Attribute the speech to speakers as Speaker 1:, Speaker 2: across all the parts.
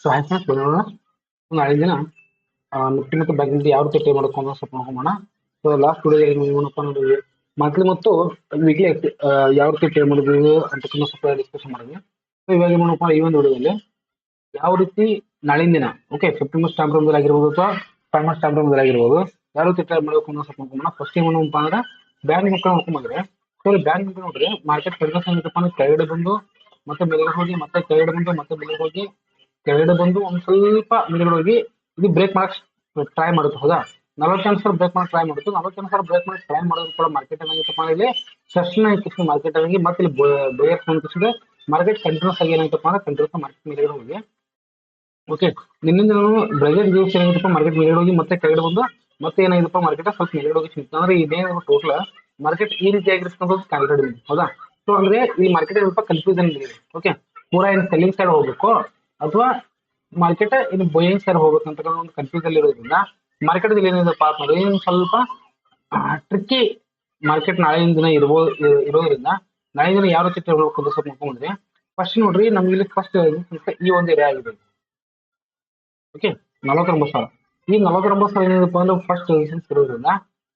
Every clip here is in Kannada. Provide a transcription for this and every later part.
Speaker 1: ಸೊ ಹಾಯ್ ಫ್ರೆಂಡ್ಸ್ ಬಂದೋಣ ನಾಳೆ ದಿನ ನಿಫ್ಟಿ ಮತ್ತು ಬ್ಯಾಂಕ್ ನಿಫ್ಟಿ ಯಾವ ರೀತಿ ಟ್ರೇಡ್ ಮಾಡ್ಕೊಂಡು ಸ್ವಲ್ಪ ನೋಡೋಣ. ಸೊ ಲಾಸ್ಟ್ ವಿಡಿಯೋದಲ್ಲಿ ಏನಪ್ಪ ನೋಡಿದ್ವಿ ಮಂತ್ಲಿ ಮತ್ತು ವೀಕ್ಲಿ ಯಾವ ರೀತಿ ಟ್ರೇಡ್ ಮಾಡೋದು ಅಂತಕ್ಕಂಥ ಸ್ವಲ್ಪ ಡಿಸ್ಕಷನ್ ಮಾಡಿದ್ವಿ. ಸೊ ಇವಾಗ ಏನಪ್ಪ ಈ ಒಂದು ವಿಡಿಯೋದಲ್ಲಿ ಯಾವ ರೀತಿ ನಾಳಿನ ದಿನ ಓಕೆ ಸೆಪ್ಟೆಂಬರ್ ಸ್ಟಾಂಪ್ ರೂಮ್ ಆಗಿರ್ಬೋದು ಅಥವಾ ಫೈವ್ ಸ್ಟಾಂಪ್ ರೂಮ್ ಆಗಿರ್ಬೋದು ಯಾವ ರೀತಿ ಟ್ರೇಡ್ ಮಾಡಬೇಕು ಅನ್ನೋ ಸ್ವಲ್ಪ ನೋಡೋಣ. ಫಸ್ಟ್ ಏನಪ್ಪ ಅಂದ್ರೆ ಬ್ಯಾಂಕ್ ನಿಫ್ಟಿ ನೋಡ್ಕೊಂಡ್ರೆ ಸೊ ಬ್ಯಾಂಕ್ ನಿಫ್ಟಿ ನೋಡ್ರಿ ಮಾರ್ಕೆಟ್ ಕೆಳಗಡೆ ಬಂದು ಮತ್ತೆ ಬೆಳಗ್ಗೆ ಹೋಗಿ ಮತ್ತೆ ಕೆಳಗಡೆ ಬಂದು ಮತ್ತೆ ಬೆಳಗ್ಗೆ ಹೋಗಿ ಕೆಳಗಡೆ ಬಂದು ಒಂದ್ ಸ್ವಲ್ಪ ಮೇಲ್ಗಡೆ ಹೋಗಿ ಇದು ಬ್ರೇಕ್ ಮಾಡಕ್ ಟ್ರೈ ಮಾಡುತ್ತೆ. ಹೌದಾ, 40 ಸಾವಿರ ಬ್ರೇಕ್ ಮಾಡಿ ಟ್ರೈ ಮಾಡುತ್ತೆ. 40 ಸಾವಿರ ಬ್ರೇಕ್ ಮಾಡಿ ಟ್ರೈ ಮಾಡೋದು ಕೂಡ ಮಾರ್ಕೆಟ್ ಏನಾಗಿತ್ತಪ್ಪ ಇಲ್ಲಿ ಸೆಷನ್ ಆಗಿತ್ತು ಮಾರ್ಕೆಟ್ ಆಗಿ ಮತ್ತೆ ಇಲ್ಲಿ ಬೇಯರ್ಸ್ ಅನಿಸಿದ್ರೆ ಮಾರ್ಕೆಟ್ ಕಂಟಿನ್ಯೂಸ್ ಆಗಿ ಏನಾಯ್ತಪ್ಪ ಅಂದ್ರೆ ಕಂಟಿನ್ಯೂಸ್ ಮಾರ್ಕೆಟ್ ಮೇಲ್ಗಡೆ ಹೋಗಿ ಓಕೆ ನಿನ್ನಿಂದ ನಾನು ಬ್ರೆಜಿಲ್ ನ್ಯೂಸ್ ಏನಾಗಿತ್ತಪ್ಪ ಮಾರ್ಕೆಟ್ ಮೇಲ್ಗಡೆ ಹೋಗಿ ಮತ್ತೆ ಕೆಳಗಡೆ ಬಂದು ಮತ್ತೆ ಏನಾಗಿತ್ತಪ್ಪ ಮಾರ್ಕೆಟ್ ಸ್ವಲ್ಪ ಮೇಲ್ಗಡೆ ಹೋಗಿ ಸಿಗ್ತದೆ ಅಂದ್ರೆ ಇದೇನು ಟೋಟಲ್ ಮಾರ್ಕೆಟ್ ಈ ರೀತಿ ಆಗಿರ್ತಕ್ಕಂಥದ್ದು ಕ್ಯಾಲ್ಕುಲೇಟ್ ಇದೆ. ಹೌದಾ, ಸೊ ಅಂದ್ರೆ ಈ ಮಾರ್ಕೆಟ್ ಸ್ವಲ್ಪ ಕನ್ಫ್ಯೂಷನ್ ಇದೆ. ಓಕೆ, ಪೂರಾ ಏನು ಸೆಲ್ಲಿಂಗ್ ಸೈಡ್ ಹೋಗ್ಬೇಕು ಅಥವಾ ಮಾರ್ಕೆಟ್ ಇನ್ನು ಬೈಯಿಂಗ್ ಸೈಡ್ ಹೋಗ್ಬೇಕಂತ ಒಂದು ಕನ್ಫ್ಯೂಸ್ ಇರೋದ್ರಿಂದ ಮಾರ್ಕೆಟ್ ಏನಿದೆಪ್ಪ ಅಂತಂದ್ರೆ ಏನು ಸ್ವಲ್ಪ ಟ್ರಿಕ್ಕಿ ಮಾರ್ಕೆಟ್ ನಾಳಿನ ದಿನ ಇರೋದ್ರಿಂದ ನಾಳಿನ ದಿನ ಯಾವ ರೀತಿ ತಗೊಳ್ಬೇಕು ಅಂತ ಸ್ವಲ್ಪ ನೋಡ್ಕೊಂಡ್ರೆ ಫಸ್ಟ್ ನೋಡ್ರಿ ನಮ್ಗೆ ಇಲ್ಲಿ ಫಸ್ಟ್ ಈ ಒಂದು ಏರಿಯಾ ಆಗಿದೆ. ಓಕೆ, 49,000 ಈ 49,000 ಏನಿದೆಪ್ಪ ಅಂದ್ರೆ ಫಸ್ಟ್ ಇರೋದ್ರಿಂದ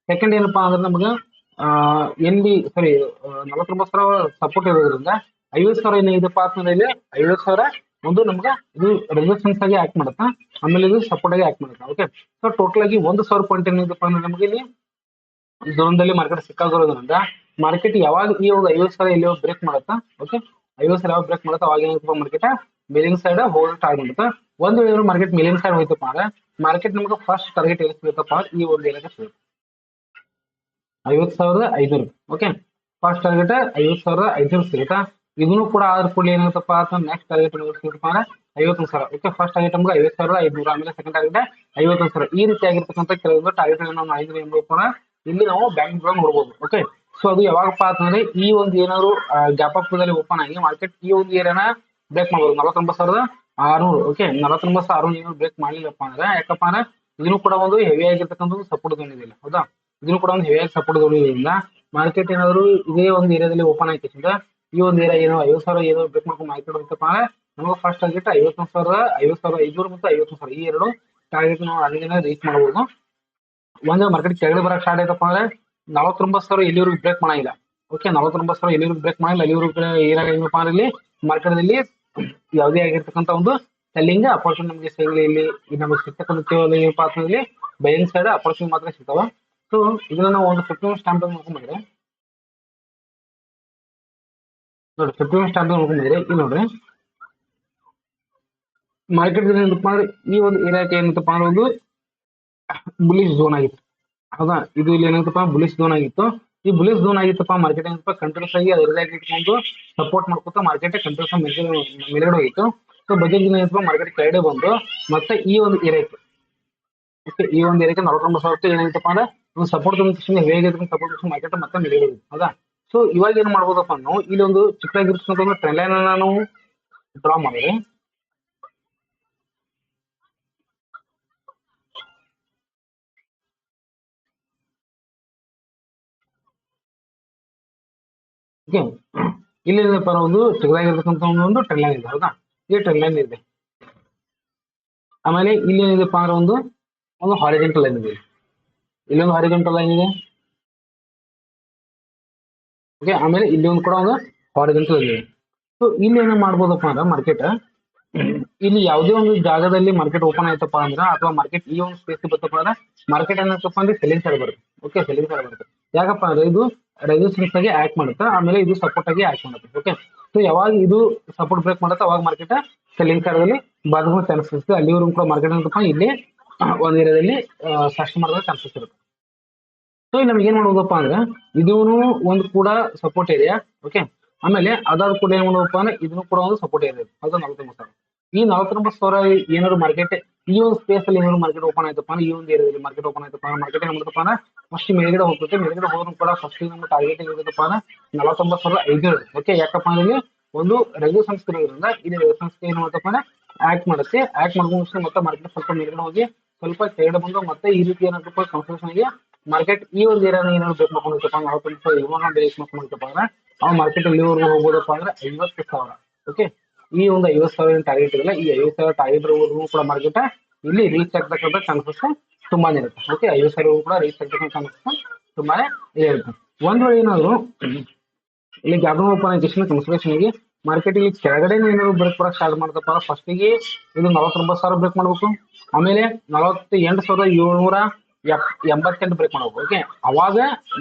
Speaker 1: ಸೆಕೆಂಡ್ ಏನಪ್ಪಾ ಅಂದ್ರೆ ನಮ್ಗೆ ಎಲ್ಲಿ ಸಾರಿ 49,000 ಸಪೋರ್ಟ್ ಇರೋದ್ರಿಂದ 50,000 ಏನಿದೆಪ್ಪ ಅಂತಂದ್ರೆ ಇಲ್ಲಿ 50,000 ಒಂದು ನಮ್ಗೆ ಇದು ರೆಸಿಸ್ಟೆನ್ಸ್ ಆಗಿ ಆಕ್ಟ್ ಮಾಡುತ್ತಾ ಆಮೇಲೆ ಇದು ಸಪೋರ್ಟ್ ಆಗಿ ಆಕ್ಟ್ ಮಾಡುತ್ತೆ. ಓಕೆ, ಸೊ ಟೋಟಲ್ ಆಗಿ 1,000 ಪಾಯಿಂಟ್ ಏನಿದೆಪ್ಪ ಅಂದ್ರೆ ನಮಗೆ ಇಲ್ಲಿ ಝೋನ್ದಲ್ಲಿ ಮಾರ್ಕೆಟ್ ಸಿಕ್ಕಾಗಿರೋದ್ರಿಂದ ಮಾರ್ಕೆಟ್ ಯಾವಾಗ ಈ ಒಂದು 50,000 ಎಲ್ಲಿ ಬ್ರೇಕ್ ಮಾಡುತ್ತಾ ಓಕೆ 50,000 ಯಾವಾಗ ಬ್ರೇಕ್ ಮಾಡುತ್ತಾ ಅವಾಗ ಏನಪ್ಪ ಮಾರ್ಕೆಟ್ ಮೇಲಿಂಗ್ ಸೈಡ್ ಹೋಗೋ ಸ್ಟಾರ್ಟ್ ಮಾಡುತ್ತೆ. ಒಂದು ವೇಳೆ ಮಾರ್ಕೆಟ್ ಮೇಲಿಂಗ್ ಸೈಡ್ ಹೋಯ್ತಪ್ಪ ಅಂದ್ರೆ ಮಾರ್ಕೆಟ್ ನಮಗೆ ಫಸ್ಟ್ ಟಾರ್ಗೆಟ್ ಎಲ್ಲಿ ಸಿಗುತ್ತಪ್ಪ ಈ ಒಂದು ಏರಿಯಾಗೆ ಸಿಗುತ್ತೆ 50,500. ಓಕೆ, ಫಸ್ಟ್ ಟಾರ್ಗೆಟ್ 50,500 ಸಿಗುತ್ತಾ. ಇದನ್ನು ಕೂಡ ಆದ್ರ ಕೂಡಲೇ ಏನಾಗುತ್ತಪ್ಪ ಅಂತ ನೆಕ್ಸ್ಟ್ ಟಾರ್ಗೆಟ್ ಸಿಗುತ್ತಪ್ಪ ಅಂದ್ರೆ 51,000. ಓಕೆ, ಫಸ್ಟ್ ಟಾರ್ಗೆಟ್ ನಮ್ಗೆ 50,500 ಆಮೇಲೆ ಸೆಕೆಂಡ್ ಟಾರ್ಗೆಟ್ 51,000 ಈ ರೀತಿ ಆಗಿರ್ತಕ್ಕಂಥ ಕೆಲವೊಂದು ಟಾರ್ಗೆಟ್ ನಾವು 5 ಏನ್ಬೇಕು ಇಲ್ಲಿ ನಾವು ಬ್ಯಾಂಕ್ ನೋಡ್ಬೋದು. ಓಕೆ, ಸೊ ಅದು ಯಾವಾಗಪ್ಪ ಅಂತಂದ್ರೆ ಈ ಒಂದು ಏನಾದ್ರು ಗ್ಯಾಪ್ ಅಪ್ ದಲ್ಲಿ ಓಪನ್ ಆಗಿ ಮಾರ್ಕೆಟ್ ಈ ಒಂದು ಏರಿಯಾನ ಬ್ರೇಕ್ ಮಾಡ್ಬೋದು 49,600. ಓಕೆ, 49,600 ಬ್ರೇಕ್ ಮಾಡ್ಲಿಲ್ಲಪ್ಪ ಅಂದ್ರೆ ಯಾಕಪ್ಪ ಅಂದ್ರೆ ಇದನ್ನು ಕೂಡ ಒಂದು ಹೆವಿ ಆಗಿರ್ತಕ್ಕಂಥ ಸಪೋರ್ಟ್ ಬಂದಿಲ್ಲ. ಹೌದಾ, ಇದನ್ನು ಕೂಡ ಒಂದು ಹೆವಿಯಾಗಿ ಸಪೋರ್ಟ್ ಬಂದಿದ್ದರಿಂದ ಮಾರ್ಕೆಟ್ ಏನಾದ್ರು ಇದೇ ಒಂದು ಏರಿಯಾದಲ್ಲಿ ಓಪನ್ ಆಯ್ತಿಂದ ಈ ಒಂದು ಏರಿಯಾ ಏನೋ 50,000 ಏನೋ ಬ್ರೇಕ್ ಮಾಡ್ಕೊಂಡು ಮಾರ್ಕೆಟ್ ಹೋಗ್ತಪ್ಪ ಅಂದ್ರೆ ನಮಗೆ ಫಸ್ಟ್ ಟಾರ್ಗೆಟ್ 51,500 ಮತ್ತು 51,000 ಈ ಎರಡು ಟಾರ್ಗೆಟ್ ನಾವು ಅಲ್ಲಿಂದ ರೀಚ್ ಮಾಡಬಹುದು. ಒಂದು ಮಾರ್ಕೆಟ್ ಕೆಳಗಡೆ ಬರಕ್ ಸ್ಟಾರ್ಟ್ ಆಯ್ತಪ್ಪ ಅಂದ್ರೆ 49,000 ಎಲ್ಲಿವರೆಗೂ ಬ್ರೇಕ್ ಮಾಡಂಗಿಲ್ಲ. ಓಕೆ, 49,000 ಎಲ್ಲಿವರೆಗೂ ಬ್ರೇಕ್ ಮಾಡಿಲ್ಲ ಅಲ್ಲಿವರೆಗೂ ಏನಾಗ ಏನಪ್ಪಾ ಅಂದ್ರೆ ಇಲ್ಲಿ ಮಾರ್ಕೆಟ್ ಅಲ್ಲಿ ಯಾವುದೇ ಆಗಿರ್ತಕ್ಕಂಥ ಒಂದು ಸೆಲ್ಲಿಂಗ್ ಅಪರ್ಚುನಿಟಿ ನಮಗೆ ಸಿಗಲಿ ಇಲ್ಲಿ ನಮಗೆ ಸಿಗ್ತಕ್ಕಂಥ ಏನಪ್ಪಾ ಅಂತಂದ್ರೆ ಬೈಯಿಂಗ್ ಸೈಡ್ ಅಪರ್ಚುನಿಟಿ ಮಾತ್ರ ಸಿಗ್ತಾವ. ಸೊ ಇದನ್ನ ನಾವು ಒಂದು 15 ಸ್ಟಾಂಪ್ ನೋಡ್ಕೊಂಡ್ರೆ ನೋಡಿ 15 ಸ್ಟಾಂಪ್ ನೋಡ್ಕೊಂಡ್ರೆ ಇಲ್ಲಿ ನೋಡ್ರಿ ಮಾರ್ಕೆಟ್ ಏನಪ್ಪ ಅಂದ್ರೆ ಈ ಒಂದು ಏರಿಯಾಕ್ಕೆ ಏನಂತಪ್ಪ ಅಂದ್ರೆ ಒಂದು ಬುಲಿಶ್ ಝೋನ್ ಆಗಿತ್ತು. ಹೌದಾ, ಇದು ಇಲ್ಲಿ ಏನಂತಪ್ಪ ಬುಲಿಶ್ ಝೋನ್ ಆಗಿತ್ತು. ಈ ಬುಲಿಶ್ ಝೋನ್ ಆಗಿತ್ತಪ್ಪ ಮಾರ್ಕೆಟ್ ಏನಪ್ಪ ಕಂಟಿನ್ಯೂಸ್ ಆಗಿ ಅದರದಾಗಿ ಇಟ್ಕೊಂಡು ಸಪೋರ್ಟ್ ಮಾಡ್ಕೊತಾ ಮಾರ್ಕೆಟ್ ಕಂಟಿನ್ಯೂಸ್ ಮೇಲ್ಗಡೆ ಹೋಗಿತ್ತು. ಸೊ ಬಜೆಟ್ ದಿನ ಏನಪ್ಪ ಮಾರ್ಕೆಟ್ ಕೆಳಗಡೆ ಬಂದು ಮತ್ತೆ ಈ ಒಂದು ಏರಿಯಾಕ್ಕೆ ಓಕೆ ಈ ಒಂದು ಏರಿಯಾಕ್ಕೆ 49,000 ಏನಾಗಿತ್ತಪ್ಪ ಅಂದ್ರೆ ಒಂದು ಸಪೋರ್ಟ್ ಹೇಗೆ ಸಪೋರ್ಟ್ ಮಾರ್ಕೆಟ್ ಮತ್ತೆ ಮೇಲ್ಗಡೆ ಹೋಗಿತ್ತು. ಹೌದಾ, ಸೊ ಇವಾಗ ಏನ್ ಮಾಡ್ಬೋದಪ್ಪ ನಾವು ಇಲ್ಲಿ ಒಂದು ಚಿಕ್ಕದಾಗಿರ್ತಕ್ಕಂಥ ಟ್ರೆಂಡ್ ಲೈನ್ ಅನ್ನ ನಾವು ಡ್ರಾ ಮಾಡಿದ್ರೆ ಓಕೆ ಇಲ್ಲಿ ಏನಪ್ಪ ಒಂದು ಚಿಕ್ಕದಾಗಿರ್ತಕ್ಕಂಥ ಒಂದು ಟ್ರೆಂಡ್ ಲೈನ್ ಇದೆ. ಹೌದಾ, ಈ ಟ್ರೆಂಡ್ ಲೈನ್ ಇದೆ. ಆಮೇಲೆ ಇಲ್ಲಿ ಏನಿದೆಪ್ಪ ಅಂದ್ರೆ ಒಂದು ಹಾರಿಜೆಂಟಲ್ ಲೈನ್ ಇದೆ. ಇಲ್ಲೊಂದು ಹಾರಿಜೆಂಟಲ್ ಲೈನ್ ಇದೆ. ಓಕೆ, ಆಮೇಲೆ ಇಲ್ಲಿ ಒಂದು ಕೂಡ ಒಂದು ಹಾರಿಜೆಂಟಲ್ ಲೈನ್ ಇದೆ. ಸೊ ಇಲ್ಲಿ ಏನ ಮಾಡ್ಬೋದಪ್ಪ ಅಂದ್ರೆ ಮಾರ್ಕೆಟ್ ಇಲ್ಲಿ ಯಾವುದೇ ಒಂದು ಜಾಗದಲ್ಲಿ ಮಾರ್ಕೆಟ್ ಓಪನ್ ಆಯ್ತಪ್ಪ ಅಂದ್ರೆ ಅಥವಾ ಮಾರ್ಕೆಟ್ ಈ ಒಂದು ಸ್ಪೇಸ್ ಬರ್ತಪ್ಪ ಅಂದ್ರೆ ಮಾರ್ಕೆಟ್ ಏನಪ್ಪ ಅಂದ್ರೆ ಸೆಲ್ಲಿಂಗ್ ಸೈಡ್ ಬರುತ್ತೆ. ಓಕೆ, ಸೆಲ್ಲಿಂಗ್ ಸೈಡ್ ಬರುತ್ತೆ. ಯಾಕಪ್ಪ ಅಂದ್ರೆ ಇದು ರೆಸಿಸ್ಟೆನ್ಸ್ ಆಗಿ ಆಕ್ಟ್ ಮಾಡುತ್ತೆ ಆಮೇಲೆ ಇದು ಸಪೋರ್ಟ್ ಆಗಿ ಆಕ್ಟ್ ಮಾಡುತ್ತೆ. ಓಕೆ, ಸೊ ಯಾವಾಗ ಇದು ಸಪೋರ್ಟ್ ಬ್ರೇಕ್ ಮಾಡುತ್ತೆ ಅವಾಗ ಮಾರ್ಕೆಟ್ ಸೆಲ್ಲಿಂಗ್ ಸೈಡ್ ಅಲ್ಲಿ ಬಾಗುವ ಚಾನ್ಸಸ್ ಇರುತ್ತೆ. ಅಲ್ಲಿವರೆಗೂ ಕೂಡ ಮಾರ್ಕೆಟ್ ಏನಪ್ಪ ಇಲ್ಲಿ ಒಂದು ಏರಿಯಾದಲ್ಲಿ ಸಸ್ಟ್ ಮಾಡೋದ ಚಾನ್ಸಸ್ ಇರುತ್ತೆ. ಸೊ ಇಲ್ಲಿ ನಮ್ಗೆ ಏನ್ ಮಾಡ್ಬೋದಪ್ಪ ಅಂದ್ರೆ ಇದು ಒಂದು ಕೂಡ ಸಪೋರ್ಟ್ ಏರಿಯಾ. ಓಕೆ, ಆಮೇಲೆ ಅದಾದ ಕೂಡ ಏನ್ ಮಾಡ್ಬೋದಪ್ಪ ಅಂದ್ರೆ ಇದನ್ನು ಕೂಡ ಒಂದು ಸಪೋರ್ಟ್ ಏರಿಯಾ ಇದೆ. ಅದು 49,000. ಈ 49,000 ಏನಾದ್ರು ಮಾರ್ಕೆಟ್ ಈ ಒಂದು ಸ್ಪೇಸ್ ಅಲ್ಲಿ ಏನಾದ್ರು ಮಾರ್ಕೆಟ್ ಓಪನ್ ಆಯ್ತಪ್ಪ ಅಂದ್ರೆ ಈ ಒಂದು ಏರಿಯಾದಲ್ಲಿ ಮಾರ್ಕೆಟ್ ಓಪನ್ ಆಯ್ತಪ್ಪ ಅಂದ್ರೆ ಮಾರ್ಕೆಟ್ ಏನ್ ಮಾಡ್ತಪ್ಪ ಅಂದ್ರೆ ಫಸ್ಟ್ ಮೇಲ್ಗಡೆ ಹೋಗುತ್ತೆ. ಮೇಲ್ಗಡೆ ಹೋದ್ರು ಕೂಡ ಫಸ್ಟ್ ನಮ್ಮ ಟಾರ್ಗೆಟ್ ಏನಿರುತ್ತಪ್ಪ ಅಂದ್ರೆ 49,500. ಓಕೆ, ಯಾಕಪ್ಪ ಅಂದ್ರೆ ಒಂದು ರೆಸಿಸ್ಟೆನ್ಸ್ ಇರೋದ್ರಿಂದ ಇಲ್ಲಿ ರೆಸಿಸ್ಟೆನ್ಸ್ ಏನ್ ಮಾಡ್ತಪ್ಪ ಅಂದ್ರೆ ಆಕ್ಟ್ ಮಾಡುತ್ತೆ. ಆಕ್ಟ್ ಮಾಡ್ಕೊಂಡು ಮತ್ತೆ ಮಾರ್ಕೆಟ್ ಸ್ವಲ್ಪ ಮೇಲ್ಗಡೆ ಹೋಗಿ ಸ್ವಲ್ಪ ಕೆಳಗಡೆ ಬಂದು ಮತ್ತೆ ಈ ರೀತಿ ಏನಾಗಪ್ಪ ಕನ್ಫ್ಯೂಷನ್ ಆಗಿ ಮಾರ್ಕೆಟ್ ಈ ಒಂದು ಏರಿಯಾನ ಏನಾದ್ರು ಬ್ರೇಕ್ ಮಾಡ್ಕೊಂಡಿರ್ತಪ್ಪ 49,000 ಬ್ರೇಕ್ ಮಾಡ್ಕೊಂಡಿರ್ತಪ್ಪ ಅಂದ್ರೆ ಆ ಮಾರ್ಕೆಟ್ ಎಲ್ಲಿವರೆಗೂ ಹೋಗ್ಬೋದಪ್ಪ ಅಂದ್ರೆ 50,000. ಓಕೆ, ಈ ಒಂದು 50,000 ಟಾರ್ಗೆಟ್ ಇದೆಯಲ್ಲ, ಈ 50,000 ಟಾರ್ಗೆಟ್ ಕೂಡ ಮಾರ್ಕೆಟ್ ಇಲ್ಲಿ ರೀಚ್ ಆಗ್ತಕ್ಕಂಥ ಚಾನ್ಸಸ್ ತುಂಬಾನೇ ಇರುತ್ತೆ. ಓಕೆ, 50,000 ಕೂಡ ರೀಚ್ ಆಗ್ತಕ್ಕಂಥ ಚಾನ್ಸಸ್ ತುಂಬಾನೇ ಇರುತ್ತೆ. ಒಂದ್ ವೇಳೆ ಏನಾದ್ರು ಇಲ್ಲಿ ಗ್ಯಾಪ್ ಡೌನ್ ಓಪನ್ ಕನ್ಸಲ್ಟೇಷನ್ ಗೆ ಮಾರ್ಕೆಟ್ ಇಲ್ಲಿ ಕೆಳಗಡೆ ಏನಾದ್ರು ಬ್ರೇಕ್ ಕೊಡಕ್ ಸ್ಟಾರ್ಟ್ ಮಾಡ್ತಪ್ಪ, ಫಸ್ಟಿಗೆ ಇದು 49,000 ಬ್ರೇಕ್ ಮಾಡ್ಬೇಕು, ಆಮೇಲೆ 48,788 ಬ್ರೇಕ್ ಮಾಡ್ಬೇಕು. ಓಕೆ, ಅವಾಗ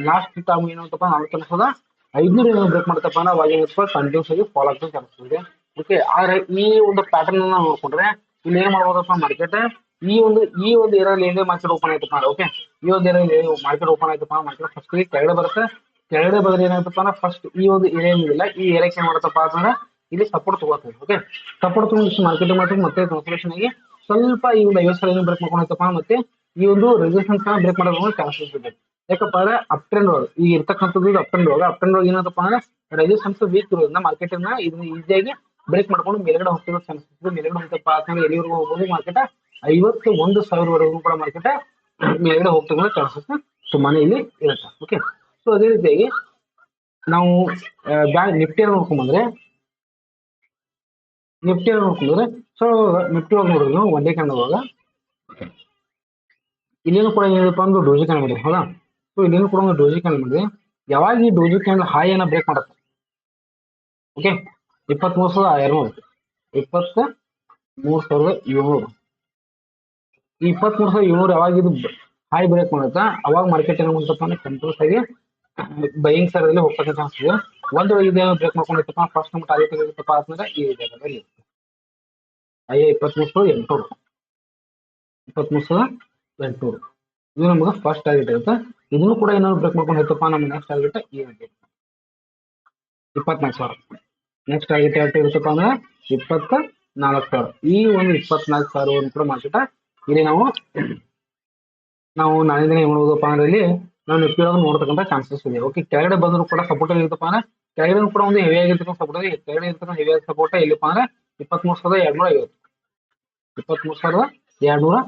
Speaker 1: ಲಾಸ್ಟ್ ಟರ್ಮ್ ಏನಂತಪ್ಪ 49,500 ಬ್ರೇಕ್ ಮಾಡ್ತಪ್ಪ ಅಂದ್ರೆ ಅವಾಗ ಏನಪ್ಪ ಕಂಟಿನ್ಯೂಸ್ ಆಗಿ ಫಾಲೋ ಆಗ್ತದೆ ಚಾನ್ಸಸ್ ಇದೆ. ಓಕೆ, ಆದ್ರೆ ಈ ಒಂದು ಪ್ಯಾಟರ್ನ್ ನಾವು ನೋಡ್ಕೊಂಡ್ರೆ ಇಲ್ಲಿ ಏನ್ ಮಾಡ್ಬೋದಪ್ಪ ಮಾರ್ಕೆಟ್ ಈ ಒಂದು ಏರಿಯಾದಲ್ಲಿ ಮಾರ್ಕೆಟ್ ಓಪನ್ ಆಯ್ತಪ್ಪ ಅಂದ್ರೆ, ಓಕೆ, ಈ ಒಂದು ಏರಿಯಾದಲ್ಲಿ ಮಾರ್ಕೆಟ್ ಓಪನ್ ಆಯ್ತಪ್ಪ, ಮಾರ್ಕೆಟ್ ಫಸ್ಟ್ ಕೆಳಗಡೆ ಬರುತ್ತೆ. ಕೆಳಗಡೆ ಬಂದ್ರೆ ಏನಾಯ್ತಪ್ಪ ಅಂದ್ರೆ ಫಸ್ಟ್ ಈ ಒಂದು ಏರಿಯಾ ಏನಿಲ್ಲ, ಈ ಏರಿಯಾಕ್ಕೆ ಏನ್ ಮಾಡತ್ತಪ್ಪ ಅಂತಂದ್ರೆ ಇಲ್ಲಿ ಸಪೋರ್ಟ್ ತಗೋತದೆ. ಓಕೆ, ಸಪೋರ್ಟ್ ತಗೊಂಡು ಮಾರ್ಕೆಟ್ ಮಾಡ್ತೀವಿ, ಮತ್ತೆ ಕನ್ಸಲ್ಟೇಷನ್ ಆಗಿ ಸ್ವಲ್ಪ ಈ ಒಂದು 50,000 ಬ್ರೇಕ್ ಮಾಡ್ಕೊಂಡೈತಪ್ಪ, ಮತ್ತೆ ಈ ಒಂದು ರೆಸಿಸ್ಟೆನ್ಸ್ ಬ್ರೇಕ್ ಮಾಡೋದು ಚಾನ್ಸಸ್ ಇದೆ. ಯಾಕಪ್ಪ ಅಂದ್ರೆ ಅಪ್ ಟ್ರೆಂಡ್ ಒಳಗೆ ಈಗ ಇರ್ತಕ್ಕಂಥದ್ದು ಅಪ್ ಟ್ರೆಂಡ್ ಒಳಗೆ ಏನಂತಪ್ಪ ಅಂದ್ರೆ ರೆಸಿಸ್ಟೆನ್ಸ್ ವೀಕ್ ಇರೋದ್ರಿಂದ ಮಾರ್ಕೆಟ್ ಇದನ್ನ ಈಸಿಯಾಗಿ ಬ್ರೇಕ್ ಮಾಡ್ಕೊಂಡು ಮೇಲ್ಗಡೆ ಹೋಗ್ತಿರೋ ಚಾನ್ಸಸ್ ಇದೆ. ಮೇಲ್ಗಡೆ ಹೋಗ್ತಪ್ಪ ಅಂತಂದ್ರೆ ಎಲ್ಲಿವರೆಗೂ ಹೋಗ್ಬೋದು ಮಾರ್ಕೆಟ್ 51,000 ಕೂಡ ಮಾರ್ಕೆಟ್ ಮೇಲ್ಗಡೆ ಹೋಗ್ತಕ್ಕಂಥ ಚಾನ್ಸಸ್ ತುಂಬಾನೇ ಇಲ್ಲಿ ಇರುತ್ತೆ. ಓಕೆ, ಸೊ ಅದೇ ರೀತಿಯಾಗಿ ನಾವು ಬ್ಯಾಂಕ್ ನಿಫ್ಟಿ ನೋಡ್ಕೊಂಡ್ಬಂದ್ರೆ ಸೊ ನಿಫ್ಟಿ ಒಳಗೆ ನೋಡಿದ್ರು ಒನ್ ಡೇ ಕ್ಯಾಂಡಲ್ ಒಳಗ ಇಲ್ಲೇನು ಕೂಡ ಏನಪ್ಪ ಅಂದ್ರೆ ಡೋಜಿ ಕ್ಯಾಂಡಲ್ ಮಾಡಿದೆ, ಹೌದಾ. ಸೊ ಇಲ್ಲೇನು ಕೂಡ ಒಂದು ಡೋಜಿ ಕ್ಯಾಂಡಲ್ ಮಾಡಿದೆ. ಯಾವಾಗ ಈ ಡೋಜಿ ಕ್ಯಾಂಡಲ್ ಹೈ ಅನ್ನ ಬ್ರೇಕ್ ಮಾಡುತ್ತೆ, ಓಕೆ, 23,200 23,700 ಈ 23,700 ಯಾವಾಗ ಇದು ಹೈ ಬ್ರೇಕ್ ಮಾಡುತ್ತಾ ಅವಾಗ ಮಾರ್ಕೆಟ್ ಏನ್ ಮಾಡ್ತಪ್ಪ ಅಂದ್ರೆ ಕಂಟ್ರೋಲ್ಸ್ ಆಗಿ ಬೈಯಿಂಗ್ ಸೈಡ್ ಹೋಗ್ತಕ್ಕಂಥ ಚಾನ್ಸ್ ಇದೆ. ಒಂದು ಇದೇ ಬ್ರೇಕ್ ಮಾಡ್ಕೊಂಡಿರ್ತಪ್ಪ ಫಸ್ಟ್ ನಮ್ಮ ಟಾರ್ಗೆಟ್ ಇರುತ್ತಪ್ಪ ಅಂತಂದ್ರೆ ಈ ಜಾಗದಲ್ಲಿ 23,800 ಇದು ನಮ್ಗೆ ಫಸ್ಟ್ ಟಾರ್ಗೆಟ್ ಇರುತ್ತೆ. ಇದನ್ನು ಕೂಡ ಏನಾದ್ರು ಬ್ರೇಕ್ ಮಾಡ್ಕೊಂಡು ಹೋಯ್ತಪ್ಪ ನಮ್ಮ ನೆಕ್ಸ್ಟ್ ಟಾರ್ಗೆಟ್ ಈ 24,000. ನೆಕ್ಸ್ಟ್ ಟಾರ್ಗೆಟ್ ಎಷ್ಟು ಇರುತ್ತಪ್ಪ ಅಂದ್ರೆ 24,000. ಈ ಒಂದು 24,000 ಕೂಡ ಮಾರ್ಕೆಟ್ ಇಲ್ಲಿ ನಾವು ನಾಳೆ ದಿನ ಏನ್ ಮಾಡ್ಬೋದಪ್ಪ ಅಂದ್ರೆ ಇಲ್ಲಿ ನಾವು ನಿಫ್ಟಿ ಒಳಗೆ ನೋಡ್ತಕ್ಕಂಥ ಚಾನ್ಸಸ್ ಇದೆ. ಓಕೆ, ಕೆಳಗಡೆ ಬಂದ್ರು ಕೂಡ ಸಪೋರ್ಟ್ ಇರುತ್ತಪ್ಪ ಅಂದ್ರೆ ಕೆಳಗಡೆ ಕೂಡ ಒಂದು ಹೆವಿ ಆಗಿರ್ತಕ್ಕಂಥ ಸಪೋರ್ಟ್ ಇದೆ. ಕೆಳಗಡೆ ಇರ್ತಕ್ಕಂಥ ಹೆವಿ ಆಗಿ ಸಪೋರ್ಟ್ ಎಲ್ಲಿಪ್ಪ ಅಂದ್ರೆ 23,250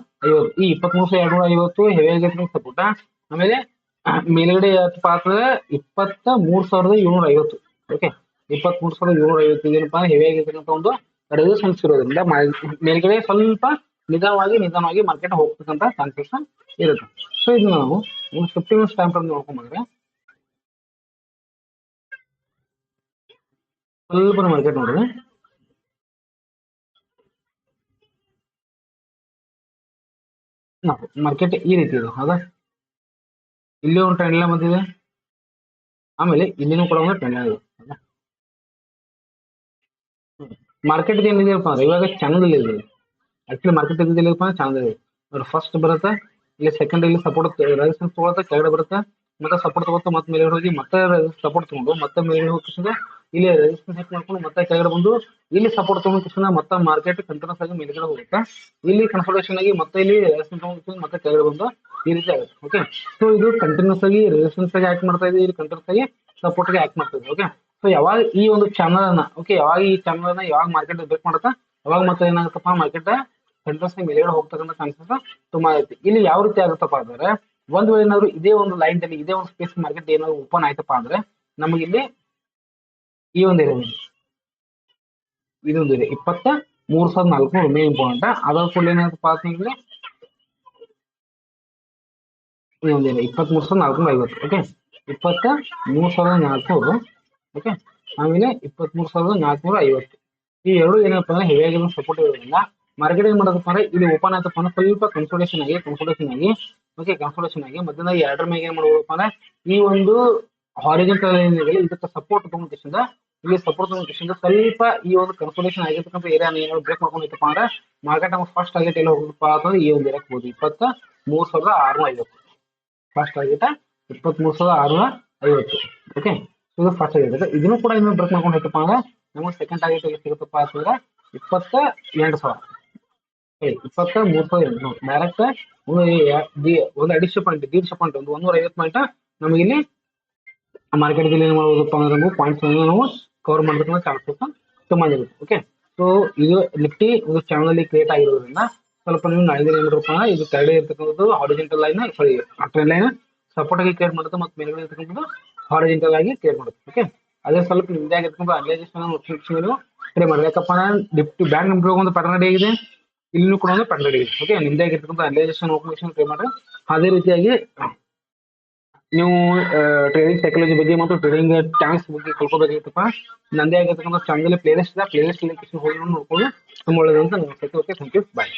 Speaker 1: ಈ 23,250 ಹೆವಿ ಆಗಿರ್ತಕ್ಕಂಥ ಸಪೋರ್ಟ್. ಆಮೇಲೆ ಮೇಲ್ಗಡೆ ಏನಪ್ಪ ಅಂತಂದ್ರೆ 23,750. ಓಕೆ, 23,750 ಏನಪ್ಪ ಹೆವಿ ಆಗಿರ್ತಕ್ಕಂಥ ಒಂದು ರೆಸಿಸ್ಟೆನ್ಸ್ ಇರೋದ್ರಿಂದ ಮೇಲ್ಗಡೆ ಸ್ವಲ್ಪ ನಿಧಾನವಾಗಿ ಮಾರ್ಕೆಟ್ ಹೋಗ್ತಕ್ಕಂಥ ಚಾನ್ಸಸ್ ಇರುತ್ತೆ. ಸೊ ಇದು ನಾವು 50 ಮಿನಿಟ್ಸ್ ಟೈಮ್ ಫ್ರೇಮ್ ನೋಡ್ಕೊಂಡ್ಬಂದ್ರೆ ಸ್ವಲ್ಪ ಮಾರ್ಕೆಟ್ ನೋಡಿದ್ರೆ ಮಾರ್ಕೆಟ್ ಈ ರೀತಿ ಇದೆ, ಹೌದಾ. ಇಲ್ಲಿ ಒಂದು ಟ್ರೆಂಡ್ ಲೈನ್ ಬಂದಿದೆ, ಆಮೇಲೆ ಇಲ್ಲಿನೂ ಕೂಡ ಒಂದು ಟ್ರೆಂಡ್ ಲೈನ್ ಇದೆ. ಮಾರ್ಕೆಟ್ ಏನಿದೆಯಪ್ಪ ಅಂದ್ರೆ ಇವಾಗ ಚಾನಲ್ ಇದೆ. ಆಕ್ಚುಲಿ ಮಾರ್ಕೆಟ್ ಇದ್ದಿಲ್ಲಪ್ಪ ಚಾನಲ್ ಇದೆ. ಫಸ್ಟ್ ಬರುತ್ತೆ ಇಲ್ಲಿ, ಸೆಕೆಂಡ್ ಇಲ್ಲಿ ಸಪೋರ್ಟ್ ರೆಸಿಸ್ಟೆನ್ಸ್ ತಗೊಳುತ್ತೆ, ಕೆಳಗಡೆ ಬರುತ್ತೆ, ಮತ್ತೆ ಸಪೋರ್ಟ್ ತಗೊಳುತ್ತೆ, ಮತ್ತೆ ಮೇಲ್ಗಡೆ ಹೋಗಿ ಮತ್ತೆ ಸಪೋರ್ಟ್ ತಗೊಂಡು ಮತ್ತೆ ಮೇಲ್ಗಡೆ ಹೋಗಿ ಇಲ್ಲಿ ರೆಸಿಸ್ಟೆನ್ಸ್ ಹಿಟ್ ಮಾಡ್ಕೊಂಡು ಮತ್ತೆ ಕೆಳಗಡೆ ಬಂದು ಇಲ್ಲಿ ಸಪೋರ್ಟ್ ತಗೊಂಡು ಮತ್ತೆ ಮಾರ್ಕೆಟ್ ಕಂಟಿನ್ಯೂಸ್ ಆಗಿ ಮೇಲ್ಗಡೆ ಹೋಗುತ್ತೆ. ಇಲ್ಲಿ ಕನ್ಸಲ್ಟೇಷನ್ ಆಗಿ ಮತ್ತೆ ಇಲ್ಲಿ ರೆಸಿಸ್ಟೆನ್ಸ್ ತಗೊಂಡು ಮತ್ತೆ ಕೆಳಗಡೆ ಬಂದು ಈ ರೀತಿ ಆಗುತ್ತೆ. ಓಕೆ, ಸೊ ಇದು ಕಂಟಿನ್ಯೂಸ್ ಆಗಿ ರೆಸಿಸ್ಟೆನ್ಸ್ ಆಗಿ ಆಕ್ಟ್ ಮಾಡ್ತಾ ಇದೆ, ಇಲ್ಲಿ ಕಂಟಿನ್ಯೂಸ್ ಆಗಿ ಸಪೋರ್ಟ್ ಆಗಿ ಆಕ್ಟ್ ಮಾಡ್ತಾ ಇದೆ. ಓಕೆ, ಸೊ ಯಾವಾಗ ಈ ಒಂದು ಚಾನಲ್ ಅನ್ನ ಯಾವಾಗ ಮಾರ್ಕೆಟ್ ಬ್ರೇಕ್ ಮಾಡುತ್ತಾ ಅವಾಗ ಮತ್ತೆ ಏನಾಗುತ್ತಪ್ಪ ಮಾರ್ಕೆಟ್ ಕಂಟಿನ್ಯೂಸ್ ಆಗಿ ಮೇಲ್ಗಡೆ ಹೋಗ್ತಕ್ಕಂಥ ಚಾನ್ಸಸ್ ತುಂಬಾ ಐತಿ. ಇಲ್ಲಿ ಯಾವ ರೀತಿ ಆಗುತ್ತಪ್ಪ ಅಂದ್ರೆ ಒಂದ್ ವೇಳೆ ಏನಾದ್ರು ಇದೇ ಒಂದು ಲೈನ್ ಅಲ್ಲಿ ಇದೇ ಒಂದು ಸ್ಪೇಸ್ ಮಾರ್ಕೆಟ್ ಏನಾದ್ರು ಓಪನ್ ಆಯ್ತಪ್ಪ ಅಂದ್ರೆ ನಮಗೆ ಇಲ್ಲಿ ಈ ಒಂದು ಇದೊಂದು ಇದೆ 23,400 ಮೇನ್ ಇಂಪಾರ್ಟೆಂಟ್. ಅದರ ಕೂಡ ಏನಾಯ್ತಪ್ಪ ಅಂತಂದ್ರೆ ಇನ್ನೊಂದಿದೆ 23,450. ಓಕೆ, 23,400. ಓಕೆ, ಆಮೇಲೆ 23,450 ಈ ಎರಡು ಏನಪ್ಪ ಅಂದ್ರೆ ಹೆವಿ ಆಗಿ ಸಪೋರ್ಟ್ ಇರೋದ್ರಿಂದ ಮಾರ್ಕೆಟ್ ಏನ್ ಮಾಡೋದಪ್ಪ ಅಂದ್ರೆ ಇಲ್ಲಿ ಓಪನ್ ಆಯ್ತಪ್ಪ ಅಂದ್ರೆ ಸ್ವಲ್ಪ ಕನ್ಸಲ್ಟೇಷನ್ ಆಗಿ ಓಕೆ, ಕನ್ಸಲ್ಟೇಷನ್ ಆಗಿ ಮಧ್ಯಾಹ್ನ ಎರಡರ ಮೇಲೆ ಏನ್ ಮಾಡ್ಬೋದಪ್ಪ ಅಂದ್ರೆ ಈ ಒಂದು ಹಾರಿಜೆಂಟಲ್ ಇದಕ್ಕೆ ಸಪೋರ್ಟ್ ತಗೊಂಡಿಂದ ಇಲ್ಲಿ ಸಪೋರ್ಟ್ ತಗೊಂಡಿಂದ ಸ್ವಲ್ಪ ಈ ಒಂದು ಕನ್ಸಲ್ಟೇಷನ್ ಆಗಿರ್ತಕ್ಕಂಥ ಏರಿಯಾ ಏನಾದ್ರು ಬ್ರೇಕ್ ಮಾಡ್ಕೊಂಡಿತ್ತಪ್ಪ ಅಂದ್ರೆ ಮಾರ್ಕೆಟ್ ನಮ್ಗೆ ಫಸ್ಟ್ ಟಾರ್ಗೆಟ್ ಎಲ್ಲ ಹೋಗಪ್ಪ ಅಂತಂದ್ರೆ ಈ ಒಂದು ಏರಿಯಾಕ್ ಹೋಗಿ 23,650. First target 23,650. ಓಕೆ, ಇದು ಫಸ್ಟ್ ಟಾರ್ಗೆಟ್. ಇದನ್ನು ಕೂಡ ಇನ್ನೊಂದು ಬ್ರೇಕ್ ಮಾಡ್ಕೊಂಡು ಹೋಯ್ತಪ್ಪ ಅಂದ್ರೆ ನಮಗೆ ಸೆಕೆಂಡ್ ಟಾರ್ಗೆಟ್ ಎಲ್ಲಿ ಸಿಗುತ್ತಪ್ಪ ಅಂತಂದ್ರೆ 22,000. 23,800 ಡೈರೆಕ್ಟ್ ಒಂದು ಅಡಿಷನ್ ಪಾಯಿಂಟ್ 150 ಪಾಯಿಂಟ್ ಒಂದು 150 ಪಾಯಿಂಟ್ ನಮಗೆ ಇಲ್ಲಿ ಮಾರ್ಕೆಟ್ ಏನ್ ಮಾಡಬಹುದಪ್ಪ ಅಂದ್ರೆ ನಾವು ಪಾಯಿಂಟ್ಸ್ ನಾವು ಕವರ್ ಮಾಡಬೇಕನ್ನೋ ಚಾನ್ಸಸ್ ತುಂಬಾ ಇರುತ್ತೆ. ಓಕೆ, ಸೊ ಇದು ನಿಫ್ಟಿ ಒಂದು ಚಾನಲ್ ಅಲ್ಲಿ ಕ್ರಿಯೇಟ್ ಆಗಿರೋದ್ರಿಂದ ಸ್ವಲ್ಪ ನೀವು ನಾಳೆ ಏನಿರಪ್ಪ ಇದು ಕೆಳಗಡೆ ಇರ್ತಕ್ಕಂಥದ್ದು horizontal line trend line support ಆಗಿ ಕ್ರಿಯೇಟ್ ಮಾಡುತ್ತೆ, ಮತ್ತೆ ಮೇಲ್ಗಡೆ ಇರ್ತಕ್ಕಂಥದ್ದು ಹಾರಿಜೆಂಟಲ್ ಆಗಿ ಕ್ರಿಯೇಟ್ ಮಾಡುತ್ತೆ. ಓಕೆ, ಅದೇ ಸ್ವಲ್ಪ ನಿಮ್ದೇ ಆಗಿರ್ತಕ್ಕಂಥ ಅನಲೈಸೇಷನ್ ನೋಟಿಫಿಕೇಶನ್ ಟ್ರೈ ಮಾಡಿ. ಯಾಕಪ್ಪ ನಿಫ್ಟಿ ಬ್ಯಾಂಕ್ ನಿಫ್ಟಿ ಒಂದು ಪಟನ್ ರೆಡಿ ಆಗಿದೆ, ಇಲ್ಲೂ ಕೂಡ ಒಂದು ಪಟನ್ ರೆಡಿ ಇದೆ. ಓಕೆ, ನಿಮ್ದೇ ಆಗಿರ್ತಕ್ಕಂಥ ಅನಲೈಸೇಷನ್ ನೋಟಿಫಿಕೇಶನ್ ಟ್ರೈ ಮಾಡಿ. ಅದೇ ರೀತಿಯಾಗಿ ನೀವು ಟ್ರೇಡಿಂಗ್ ಸೈಕಾಲಜಿ ಬಗ್ಗೆ ಮತ್ತು ಟ್ರೇಡಿಂಗ್ ಟ್ಯಾಕ್ಸ್ ಬಗ್ಗೆ ಕಲ್ಕೋಬೇಕಾಗಿತ್ತಪ್ಪ, ನಂದೇ ಆಗಿರ್ತಕ್ಕಂಥ ಚಾನಲ್ ಪ್ಲೇಲಿಸ್ಟ್ ಇದೆ, ಪ್ಲೇಲಿಸ್ಟ್ ಲಿಂಕ್ ಹೋಗಿ ನೋಡ್ಕೊಂಡು ತುಂಬ ಒಳ್ಳೇದು ಅಂತ ಅನ್ಸುತ್ತೆ. Okay, thank you, bye.